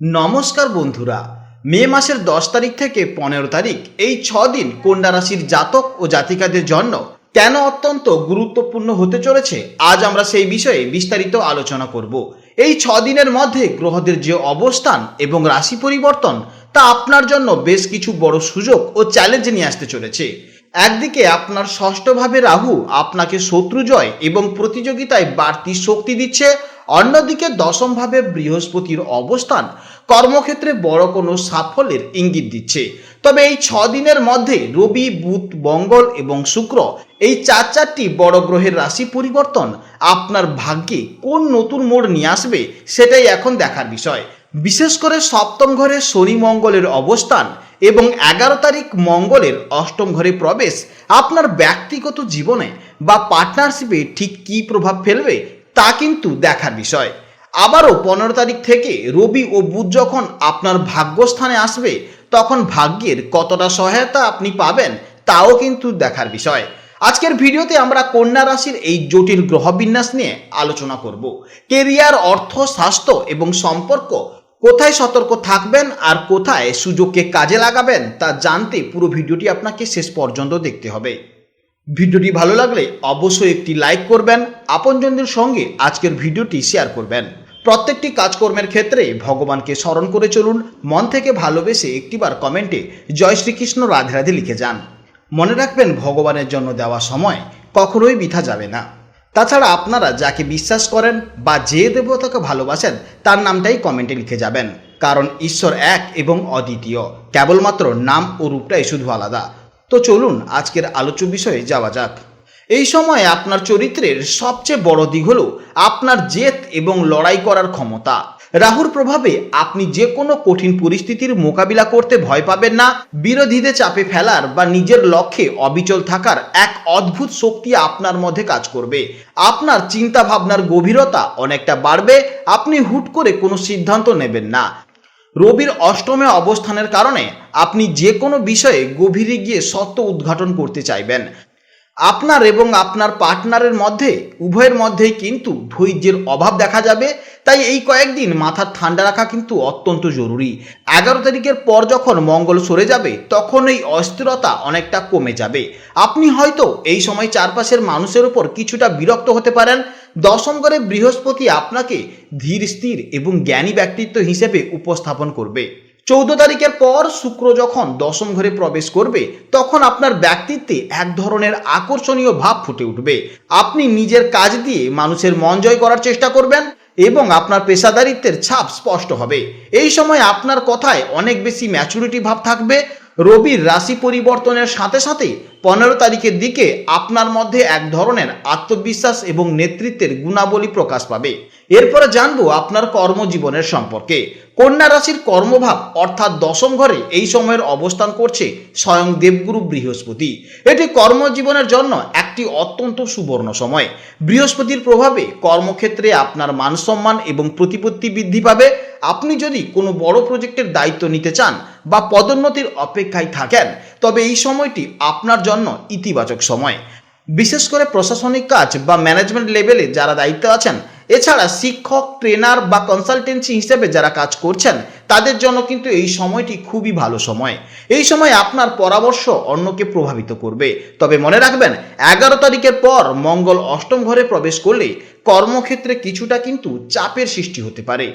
নমস্কার বন্ধুরা, মে মাসের 10 তারিখ থেকে 15 তারিখ এই 6 দিন কন্যা রাশির জাতক ও জাতিকাদের জন্য কেন অত্যন্ত গুরুত্বপূর্ণ হতে চলেছে আজ আমরা সেই বিষয়ে বিস্তারিত আলোচনা করব। এই 6 দিনের মধ্যে গ্রহদের যে অবস্থান এবং রাশি পরিবর্তন তা আপনার জন্য বেশ কিছু বড় সুযোগ ও চ্যালেঞ্জ নিয়ে আসতে চলেছে। একদিকে আপনার ষষ্ঠভাবে রাহু আপনাকে শত্রু জয় এবং প্রতিযোগিতায় বাড়তি শক্তি দিচ্ছে, অন্যদিকে দশমভাবে বৃহস্পতির অবস্থান কর্মক্ষেত্রে বড় কোনো সাফল্যের ইঙ্গিত দিচ্ছে। তবে এই 6 দিনের মধ্যে রবি, বুধ, মঙ্গল এবং শুক্র এই চারটি বড় গ্রহের রাশি পরিবর্তন আপনার ভাগ্যে কোন নতুন মোড় নিয়ে আসবে সেটাই এখন দেখার বিষয়। বিশেষ করে সপ্তম ঘরে শনি মঙ্গলের অবস্থান এবং 11 তারিখ মঙ্গলের অষ্টম ঘরে প্রবেশ আপনার ব্যক্তিগত জীবনে বা পার্টনারশিপে ঠিক কী প্রভাব ফেলবে তা কিন্তু দেখার বিষয়। আবারও 15 তারিখ থেকে রবি ও বুধ যখন আপনার ভাগ্যস্থানে আসবে তখন ভাগ্যের কতটা সহায়তা আপনি পাবেন তাও কিন্তু দেখার বিষয়। আজকের ভিডিওতে আমরা কন্যা রাশির এই জটিল গ্রহবিন্যাস নিয়ে আলোচনা করব। কেরিয়ার, অর্থ, স্বাস্থ্য এবং সম্পর্ক কোথায় সতর্ক থাকবেন আর কোথায় সুযোগকে কাজে লাগাবেন তা জানতে পুরো ভিডিওটি আপনাকে শেষ পর্যন্ত দেখতে হবে। ভিডিওটি ভালো লাগলে অবশ্যই একটি লাইক করবেন, আপনজনদের সঙ্গে আজকের ভিডিওটি শেয়ার করবেন। প্রত্যেকটি কাজকর্মের ক্ষেত্রে ভগবানকে স্মরণ করে চলুন, মন থেকে ভালোবেসে একটিবার কমেন্টে জয় শ্রীকৃষ্ণ রাধে রাধে লিখে যান। মনে রাখবেন ভগবানের জন্য দেওয়া সময় কখনোই বৃথা যাবে না। তাছাড়া আপনারা যাকে বিশ্বাস করেন বা যে দেবতাকে ভালোবাসেন তার নামটাই কমেন্টে লিখে যাবেন, কারণ ঈশ্বর এক এবং অদ্বিতীয়, কেবলমাত্র নাম ও রূপটাই শুধু আলাদা। তো চলুন আজকের আলোচ্য বিষয়ে যাওয়া যাক। এই সময় আপনার চরিত্রের সবচেয়ে বড় দিক হলো আপনার জেদ এবং লড়াই করার ক্ষমতা। রাহুর প্রভাবে আপনি যে কোনো কঠিন পরিস্থিতির মোকাবিলা করতে ভয় পাবেন না। বিরোধীদের চাপে ফেলার বা নিজের লক্ষ্যে অবিচল থাকার এক অদ্ভুত শক্তি আপনার মধ্যে কাজ করবে। আপনার চিন্তা ভাবনার গভীরতা অনেকটা বাড়বে। আপনি হুট করে কোনো সিদ্ধান্ত নেবেন না। রবির অষ্টমে অবস্থানের কারণে আপনি যে কোনো বিষয়ে গভীরে গিয়ে সত্য উদ্ঘাটন করতে চাইবেন। আপনার এবং আপনার পার্টনারের মধ্যে উভয়ের মধ্যেই কিন্তু ধৈর্যের অভাব দেখা যাবে, তাই এই কয়েকদিন মাথা ঠান্ডা রাখা কিন্তু অত্যন্ত জরুরি। 11 তারিখের পর যখন মঙ্গল সরে যাবে তখন এই অস্থিরতা অনেকটা কমে যাবে। আপনি হয়তো এই সময় চারপাশের মানুষের উপর কিছুটা বিরক্ত হতে পারেন। দশম ঘরে বৃহস্পতি আপনাকে ধীর, স্থির এবং জ্ঞানী ব্যক্তিত্ব হিসেবে উপস্থাপন করবে। 14 তারিখের পর শুক্র যখন দশম ঘরে প্রবেশ করবে তখন আপনার ব্যক্তিত্বে এক ধরনের আকর্ষণীয় ভাব ফুটে উঠবে। আপনি নিজের কাজ দিয়ে মানুষের মন জয় করার চেষ্টা করবেন এবং আপনার পেশাদারিত্বের ছাপ স্পষ্ট হবে। এই সময় আপনার কথায় অনেক বেশি ম্যাচুরিটি ভাব থাকবে। রবির রাশি পরিবর্তনের সাথে সাথে 15 তারিখের দিকে আপনার মধ্যে এক ধরনের আত্মবিশ্বাস এবং নেতৃত্বের গুণাবলী প্রকাশ পাবে। এরপরে জানবো আপনার কর্মজীবনের সম্পর্কে। কন্যা রাশির কর্মভাব অর্থাৎ দশম ঘরে এই সময়ের অবস্থান করছে স্বয়ং দেবগুরু বৃহস্পতি। এটি কর্মজীবনের জন্য একটি অত্যন্ত সুবর্ণ সময়। বৃহস্পতির প্রভাবে কর্মক্ষেত্রে আপনার মান সম্মান এবং প্রতিপত্তি বৃদ্ধি পাবে। আপনি যদি কোনো বড় প্রজেক্টের দায়িত্ব নিতে চান বা পদোন্নতির অপেক্ষায় থাকেন তবে এই সময়টি আপনার জন্য ইতিবাচক সময়। বিশেষ করে প্রশাসনিক কাজ বা ম্যানেজমেন্ট লেভেলে যারা দায়িত্বে আছেন, এছাড়া শিক্ষক, ট্রেনার বা কনসালটেন্সি হিসেবে যারা কাজ করছেন তাদের জন্য কিন্তু এই সময়টি খুবই ভালো সময়। এই সময় আপনার পরামর্শ অন্যকে প্রভাবিত করবে। তবে মনে রাখবেন 11 তারিখের পর মঙ্গল অষ্টম ঘরে প্রবেশ করলে কর্মক্ষেত্রে কিছুটা কিন্তু চাপের সৃষ্টি হতে পারে।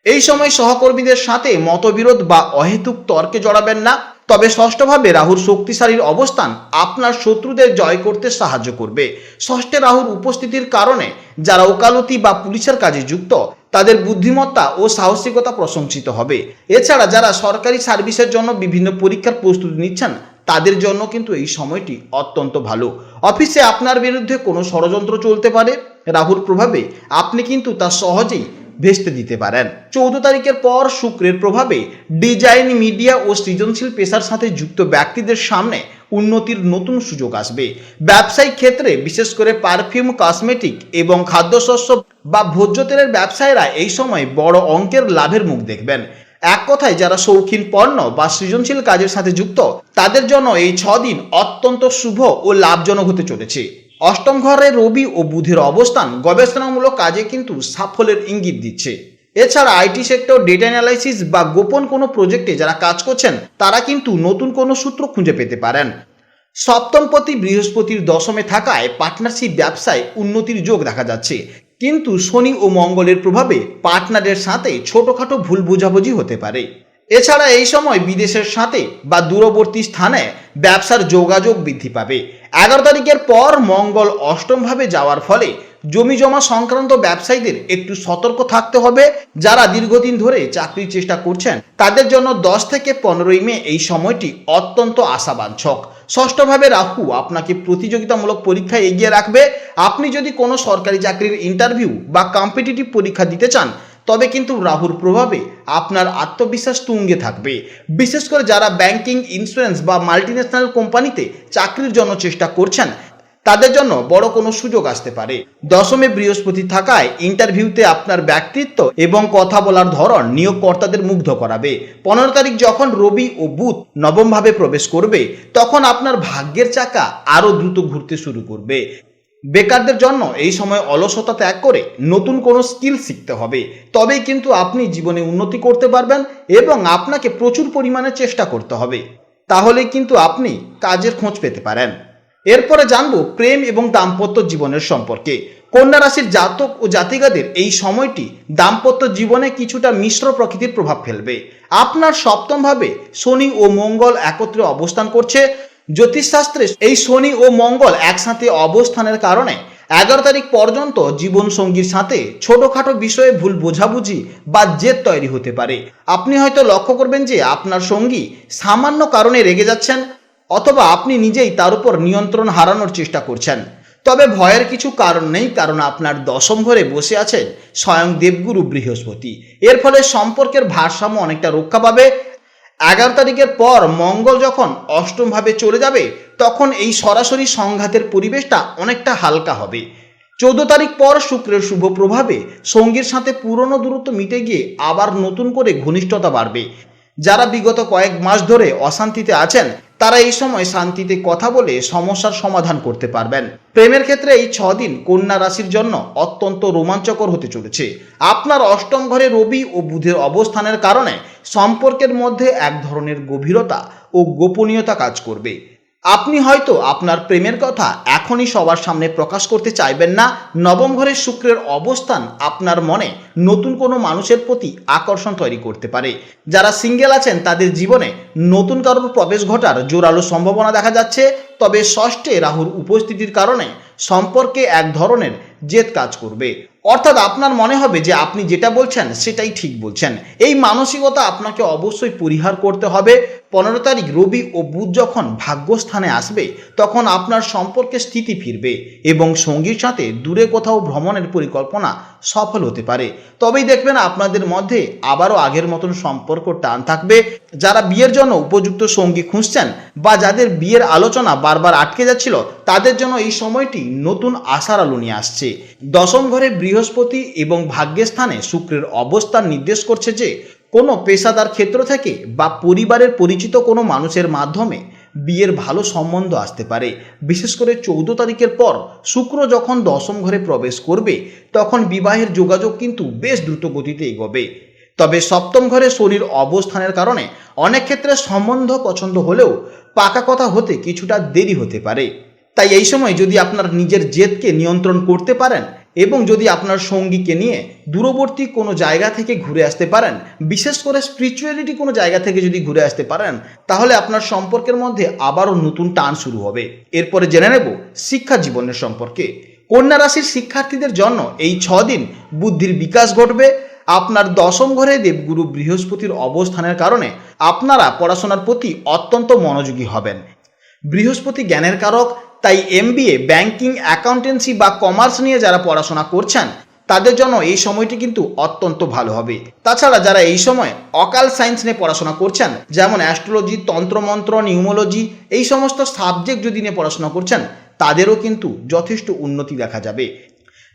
এই সময় সহকর্মীদের সাথে মতবিরোধ বা অহেতুক তর্কে জড়াবেন না। তবে ষষ্ঠভাবে রাহুর শক্তিশালীর অবস্থান আপনার শত্রুদের জয় করতে সাহায্য করবে। ষষ্ঠে রাহুর উপস্থিতির কারণে যারা ওকালতি বা পুলিশের কাজে যুক্ত তাদের বুদ্ধিমত্তা ও সাহসিকতা প্রশংসিত হবে। এছাড়া যারা সরকারি সার্ভিসের জন্য বিভিন্ন পরীক্ষার প্রস্তুতি নিচ্ছেন তাদের জন্য কিন্তু এই সময়টি অত্যন্ত ভালো। অফিসে আপনার বিরুদ্ধে কোনো ষড়যন্ত্র চলতে পারে। রাহুর প্রভাবে আপনি কিন্তু তা সহজেই ভেস্তে দিতে পারেন। 14 তারিখের পর শুক্রের প্রভাবে ডিজাইন, মিডিয়া ও সৃজনশীল পেশার সাথে যুক্ত ব্যক্তিদের সামনে উন্নতির নতুন সুযোগ আসবে। ব্যবসায়িক ক্ষেত্রে বিশেষ করে পারফিউম, কসমেটিক এবং খাদ্যশস্য বা ভোজ্য তেলের ব্যবসায়ীরা এই সময় বড় অঙ্কের লাভের মুখ দেখবেন। এক কথায় যারা শৌখিন পণ্য বা সৃজনশীল কাজের সাথে যুক্ত তাদের জন্য এই 6 দিন অত্যন্ত শুভ ও লাভজনক হতে চলেছে। অষ্টম ঘরে রবি ও বুধের অবস্থান গবেষণামূলক কাজে কিন্তু সাফল্যের ইঙ্গিত দিচ্ছে। এছাড়া আইটি সেক্টর, ডেটা অ্যানালাইসিস বা গোপন কোনো প্রজেক্টে যারা কাজ করছেন তারা কিন্তু নতুন কোনো সূত্র খুঁজে পেতে পারেন। সপ্তমপতি বৃহস্পতির দশমে থাকায় পার্টনারশিপ ব্যবসায় উন্নতির যোগ দেখা যাচ্ছে, কিন্তু শনি ও মঙ্গলের প্রভাবে পার্টনারের সাথে ছোটখাটো ভুল বোঝাবুঝি হতে পারে। এছাড়া এই সময় বিদেশের সাথে বা দূরবর্তী স্থানে ব্যবসার যোগাযোগ বৃদ্ধি পাবে। 11 তারিখের পর মঙ্গল অষ্টমভাবে যাওয়ার ফলে জমি জমা সংক্রান্ত ব্যবসায়ীদের একটু সতর্ক থাকতে হবে। যারা দীর্ঘদিন ধরে চাকরির চেষ্টা করছেন তাদের জন্য 10 থেকে 15ই মে এই সময়টি অত্যন্ত আশাবাঞ্ছক। ষষ্ঠভাবে রাহু আপনাকে প্রতিযোগিতামূলক পরীক্ষায় এগিয়ে রাখবে। আপনি যদি কোনো সরকারি চাকরির ইন্টারভিউ বা কম্পিটিটিভ পরীক্ষা দিতে চান তবে কিন্তু রাহুর প্রভাবে আপনার আত্মবিশ্বাস তুঙ্গে থাকবে। বিশেষ করে যারা ব্যাংকিং, ইন্স্যুরেন্স বা মাল্টিন্যাশনাল কোম্পানিতে চাকরির জন্য চেষ্টা করছেন তাদের জন্য বড় কোনো সুযোগ আসতে পারে। দশমে বৃহস্পতি থাকায় ইন্টারভিউতে আপনার ব্যক্তিত্ব এবং কথা বলার ধরন নিয়োগকর্তাদের মুগ্ধ করাবে। 15 তারিখ যখন রবি ও বুধ নবমভাবে প্রবেশ করবে তখন আপনার ভাগ্যের চাকা আরও দ্রুত ঘুরতে শুরু করবে। বেকারদের জন্য এই সময় অলসতা ত্যাগ করে নতুন কোনো স্কিল শিখতে হবে, তবেই কিন্তু আপনি জীবনে উন্নতি করতে পারবেন এবং আপনাকে প্রচুর পরিমাণে চেষ্টা করতে হবে, তাহলেই কিন্তু আপনি কাজের খোঁজ পেতে পারেন। এরপরে জানবো প্রেম এবং দাম্পত্য জীবনের সম্পর্কে। কন্যা রাশির জাতক ও জাতিকাদের এই সময়টি দাম্পত্য জীবনে কিছুটা মিশ্র প্রকৃতির প্রভাব ফেলবে। আপনার সপ্তমভাবে শনি ও মঙ্গল একত্রে অবস্থান করছে। জ্যোতিষশাস্ত্রে এই শনি ও মঙ্গল একসাথে অবস্থানের কারণে 11 তারিখ পর্যন্ত জীবনসঙ্গীর সাথে ছোটখাটো বিষয়ে ভুল বোঝাবুঝি বা জেদ তৈরি হতে পারে। আপনি হয়তো লক্ষ্য করবেন যে আপনার সঙ্গী সামান্য কারণে রেগে যাচ্ছেন অথবা আপনি নিজেই তার উপর নিয়ন্ত্রণ হারানোর চেষ্টা করছেন। তবে ভয়ের কিছু কারণ নেই, কারণ আপনার দশম ঘরে বসে আছেন স্বয়ং দেবগুরু বৃহস্পতি। এর ফলে সম্পর্কের ভারসাম্য অনেকটা রক্ষা পাবে। 11 তারিখের পর মঙ্গল যখন অষ্টমভাবে চলে যাবে তখন এই সরাসরি সংঘাতের পরিবেশটা অনেকটা হালকা হবে। 14 তারিখ পর শুক্রের শুভ প্রভাবে সঙ্গীর সাথে পুরনো দূরত্ব মিটে গিয়ে আবার নতুন করে ঘনিষ্ঠতা বাড়বে। যারা বিগত কয়েক মাস ধরে অশান্তিতে আছেন তারা এই সময় শান্তিতে কথা বলে সমস্যার সমাধান করতে পারবেন। প্রেমের ক্ষেত্রে এই 6 দিন কন্যা রাশির জন্য অত্যন্ত রোমাঞ্চকর হতে চলেছে। আপনার অষ্টম ঘরে রবি ও বুধের অবস্থানের কারণে সম্পর্কের মধ্যে এক ধরনের গভীরতা ও গোপনীয়তা কাজ করবে। আপনি হয়তো আপনার প্রেমের কথা এখনই সবার সামনে প্রকাশ করতে চাইবেন না। নবম ঘরে শুক্রের অবস্থান আপনার মনে নতুন কোনো মানুষের প্রতি আকর্ষণ তৈরি করতে পারে। যারা সিঙ্গেল আছেন তাদের জীবনে নতুন কারোর প্রবেশ ঘটার জোরালো সম্ভাবনা দেখা যাচ্ছে। তবে ষষ্ঠে রাহুর উপস্থিতির কারণে সম্পর্কে এক ধরনের জেদ কাজ করবে, অর্থাৎ আপনার মনে হবে যে আপনি যেটা বলছেন সেটাই ঠিক বলছেন। এই মানসিকতা আপনাকে অবশ্যই পরিহার করতে হবে। 15 তারিখ রবি ও বুধ যখন ভাগ্যস্থানে আসবে তখন আপনার সম্পর্কে স্থিতি ফিরবে এবং সঙ্গীর সাথে দূরে কোথাও ভ্রমণের পরিকল্পনা সফল হতে পারে। তবেই দেখবেন আপনাদের মধ্যে আবারও আগের মতন সম্পর্ক টান থাকবে। যারা বিয়ের জন্য উপযুক্ত সঙ্গী খুঁজছেন বা যাদের বিয়ের আলোচনা বারবার আটকে যাচ্ছিল তাদের জন্য এই সময়টি নতুন আশার আলো নিয়ে আসছে। দশম ঘরে বৃহস্পতি এবং ভাগ্যের স্থানে শুক্রের অবস্থান নির্দেশ করছে যে কোনো পেশাদার ক্ষেত্র থেকে বা পরিবারের পরিচিত কোনো মানুষের মাধ্যমে বিয়ের ভালো সম্বন্ধ আসতে পারে। বিশেষ করে 14 তারিখের পর শুক্র যখন দশম ঘরে প্রবেশ করবে তখন বিবাহের যোগাযোগ কিন্তু বেশ দ্রুত গতিতে এগোবে। তবে সপ্তম ঘরে শনির অবস্থানের কারণে অনেক ক্ষেত্রে সম্বন্ধ পছন্দ হলেও পাকা কথা হতে কিছুটা দেরি হতে পারে। তাই এই সময় যদি আপনার নিজের জেদকে নিয়ন্ত্রণ করতে পারেন এবং যদি আপনার সঙ্গীকে নিয়ে দূরবর্তী কোনো জায়গা থেকে ঘুরে আসতে পারেন, বিশেষ করে স্পিরিচুয়ালিটি কোনো জায়গা থেকে যদি ঘুরে আসতে পারেন, তাহলে আপনার সম্পর্কের মধ্যে আবারও নতুন টান শুরু হবে। এরপরে জেনে নেব শিক্ষা জীবনের সম্পর্কে। কন্যা রাশির শিক্ষার্থীদের জন্য এই 6 দিন বুদ্ধির বিকাশ ঘটবে। আপনার দশম ঘরে দেবগুরু বৃহস্পতির অবস্থানের কারণে আপনারা পড়াশোনার প্রতি অত্যন্ত মনোযোগী হবেন। বৃহস্পতি জ্ঞানের কারক, তাই MBA, ব্যাংকিং, অ্যাকাউন্টেন্সি বা কমার্স নিয়ে যারা পড়াশোনা করছেন তাদের জন্য এই সময়টি কিন্তু অত্যন্ত ভালো হবে। তাছাড়া যারা এই সময় অকাল সায়েন্স নিয়ে পড়াশোনা করছেন, যেমন অ্যাস্ট্রোলজি, তন্ত্রমন্ত্র, নিউমোলজি, এই সমস্ত সাবজেক্ট যদি নিয়ে পড়াশোনা করছেন তাদেরও কিন্তু যথেষ্ট উন্নতি দেখা যাবে।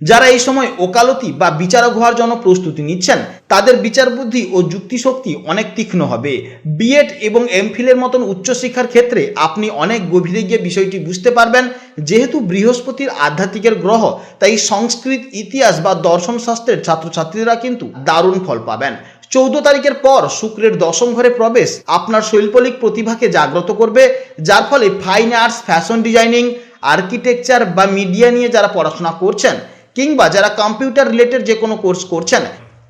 যারা এই সময় ওকালতি বা বিচারক হওয়ার জন্য প্রস্তুতি নিচ্ছেন তাদের বিচার বুদ্ধি ও যুক্তিশক্তি অনেক তীক্ষ্ণ হবে। বিএড এবং এমফিলের মতন উচ্চশিক্ষার ক্ষেত্রে আপনি অনেক গভীরে গিয়ে বিষয়টি বুঝতে পারবেন। যেহেতু বৃহস্পতির আধ্যাত্মিকের গ্রহ, তাই সংস্কৃত, ইতিহাস বা দর্শন শাস্ত্রের ছাত্রছাত্রীরা কিন্তু দারুণ ফল পাবেন। 14 তারিখের পর শুক্রের দশম ঘরে প্রবেশ আপনার শৈল্পিক প্রতিভাকে জাগ্রত করবে, যার ফলে fine arts, fashion designing, architecture বা মিডিয়া নিয়ে যারা পড়াশোনা করছেন কিংবা যারা কম্পিউটার রিলেটেড যে কোনো কোর্স করছেন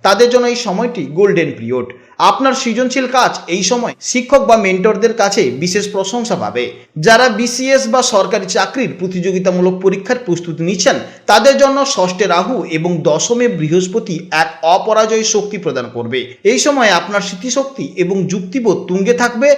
তাদের জন্য এই সময়টি গোল্ডেন পিরিয়ড। আপনার সৃজনশীল কাজ এই সময় শিক্ষক বা মেন্টরদের কাছে বিশেষ প্রশংসা পাবে। যারা বিসিএস বা সরকারি চাকরির প্রতিযোগিতামূলক পরীক্ষার প্রস্তুতি নিচ্ছেন তাদের জন্য ষষ্ঠে রাহু এবং দশমে বৃহস্পতি এক অপরাজয় শক্তি প্রদান করবে। এই সময় আপনার স্মৃতিশক্তি এবং যুক্তিবোধ তুঙ্গে থাকবে।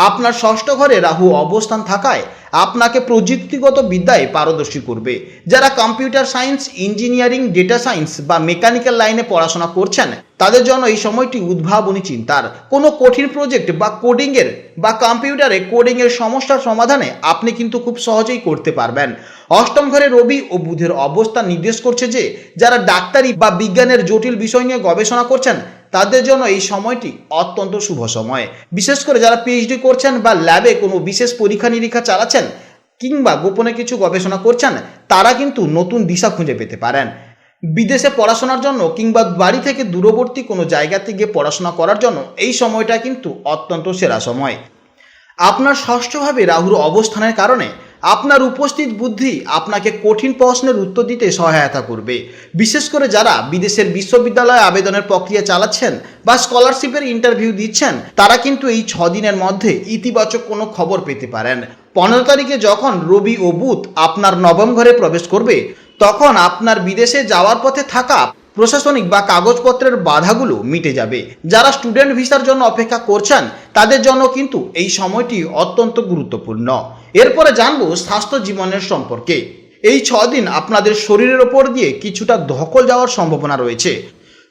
আপনার ষষ্ঠ ঘরে রাহু অবস্থান থাকায় আপনাকে প্রযুক্তিগত বিদ্যায় পারদর্শী করবে। যারা computer science, engineering, data science বা মেকানিক্যাল লাইনে পড়াশোনা করছেন তাদের জন্য এই সময়টি উদ্ভাবনী চিন্তার। কোনো কঠিন প্রজেক্ট বা কোডিংয়ের বা কম্পিউটারে কোডিংয়ের সমস্যার সমাধানে আপনি কিন্তু খুব সহজেই করতে পারবেন। অষ্টম ঘরে রবি ও বুধের অবস্থান নির্দেশ করছে যে যারা ডাক্তারি বা বিজ্ঞানের জটিল বিষয় নিয়ে গবেষণা করছেন তাদের জন্য এই সময়টি অত্যন্ত শুভ সময়। বিশেষ করে যারা পিএইচডি করছেন বা ল্যাবে কোনো বিশেষ পরীক্ষা নিরীক্ষা চালাচ্ছেন কিংবা গোপনে কিছু গবেষণা করছেন তারা কিন্তু নতুন দিশা খুঁজে পেতে পারেন। বিদেশে পড়াশোনার জন্য কিংবা বাড়ি থেকে দূরবর্তী কোনো জায়গাতে গিয়ে পড়াশোনা করার জন্য এই সময়টা কিন্তু অত্যন্ত সেরা সময়। আপনার ষষ্ঠভাবে রাহুর অবস্থানের কারণে আপনার উপস্থিত বুদ্ধি আপনাকে কঠিন প্রশ্নের উত্তর দিতে সহায়তা করবে। বিশেষ করে যারা বিদেশের বিশ্ববিদ্যালয়ে আবেদনের প্রক্রিয়া চালাচ্ছেন বা স্কলারশিপের ইন্টারভিউ দিচ্ছেন তারা কিন্তু এই 6 দিনের মধ্যে ইতিবাচক কোনো খবর পেতে পারেন। 15 তারিখে যখন রবি ও বুধ আপনার নবম ঘরে প্রবেশ করবে তখন আপনার বিদেশে যাওয়ার পথে থাকা প্রশাসনিক বা কাগজপত্রের বাধাগুলো মিটে যাবে। যারা স্টুডেন্ট ভিসার জন্য অপেক্ষা করছেন তাদের জন্য কিন্তু এই সময়টি অত্যন্ত গুরুত্বপূর্ণ। এরপরে জানবো স্বাস্থ্য জীবনের সম্পর্কে। এই 6 দিন আপনাদের শরীরের ওপর দিয়ে কিছুটা ধকল যাওয়ার সম্ভাবনা রয়েছে।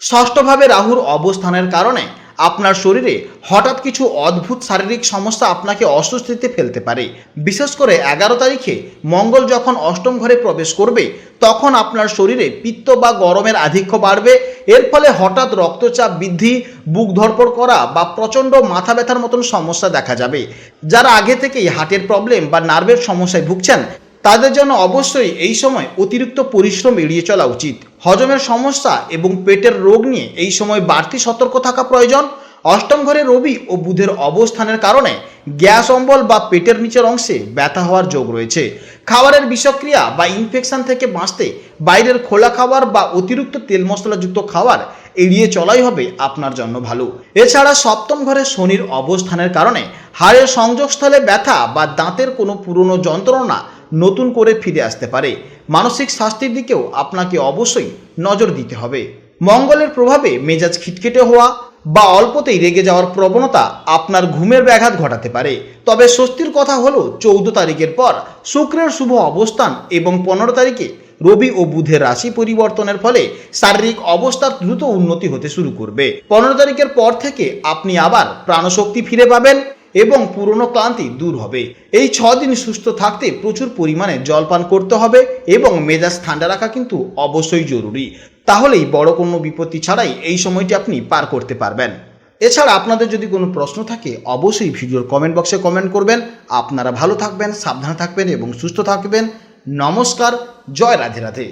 ষষ্ঠভাবে রাহুর অবস্থানের কারণে আপনার শরীরে হঠাৎ কিছু অদ্ভুত শারীরিক সমস্যা আপনাকে অস্বস্তিতে ফেলতে পারে। বিশেষ করে 11 তারিখে মঙ্গল যখন অষ্টম ঘরে প্রবেশ করবে তখন আপনার শরীরে পিত্ত বা গরমের আধিক্য বাড়বে। এর ফলে হঠাৎ রক্তচাপ বৃদ্ধি, বুক ধড়ফড় করা বা প্রচণ্ড মাথা ব্যথার মতন সমস্যা দেখা যাবে। যারা আগে থেকেই হার্টের প্রবলেম বা নার্ভের সমস্যায় ভুগছেন তাদের জন্য অবশ্যই এই সময় অতিরিক্ত পরিশ্রম এড়িয়ে চলা উচিত। হজমের সমস্যা এবং পেটের রোগ নিয়ে এই সময় বাড়তি সতর্ক থাকা প্রয়োজন। অষ্টম ঘরে রবি ও বুধের অবস্থানের কারণে গ্যাস অম্বল বা পেটের নিচের অংশে ব্যথা হওয়ার যোগ রয়েছে। খাবারের বিষক্রিয়া বা ইনফেকশন থেকে বাঁচতে বাইরের খোলা খাবার বা অতিরিক্ত তেল মশলাযুক্ত খাবার এড়িয়ে চলাই হবে আপনার জন্য ভালো। এছাড়া সপ্তম ঘরে শনির অবস্থানের কারণে হাড়ের সংযোগস্থলে ব্যথা বা দাঁতের কোনো পুরনো যন্ত্রণা নতুন করে ফিরে আসতে পারে। মানসিক স্বাস্থ্যের দিকেও আপনাকে অবশ্যই নজর দিতে হবে। মঙ্গলের প্রভাবে মেজাজ খিটখিটে হওয়া বা অল্পতেই রেগে যাওয়ার প্রবণতা আপনার ঘুমের ব্যাঘাত ঘটাতে পারে। তবে স্বস্তির কথা হলো 14 তারিখের পর শুক্রের শুভ অবস্থান এবং 15 তারিখে রবি ও বুধের রাশি পরিবর্তনের ফলে শারীরিক অবস্থার দ্রুত উন্নতি হতে শুরু করবে। 15 তারিখের পর থেকে আপনি আবার প্রাণশক্তি ফিরে পাবেন এবং পুরনো ক্লান্তি দূর হবে। এই 6 দিন সুস্থ থাকতে প্রচুর পরিমাণে জল পান করতে হবে এবং মেজাজ ঠান্ডা রাখা কিন্তু অবশ্যই জরুরি। তাহলেই বড় কোনো বিপত্তি ছাড়াই এই সময়টি আপনি পার করতে পারবেন। এছাড়া আপনাদের যদি কোনো প্রশ্ন থাকে অবশ্যই ভিডিওর কমেন্ট বক্সে কমেন্ট করবেন। আপনারা ভালো থাকবেন, সাবধানে থাকবেন এবং সুস্থ থাকবেন। নমস্কার, জয় রাধে রাধে।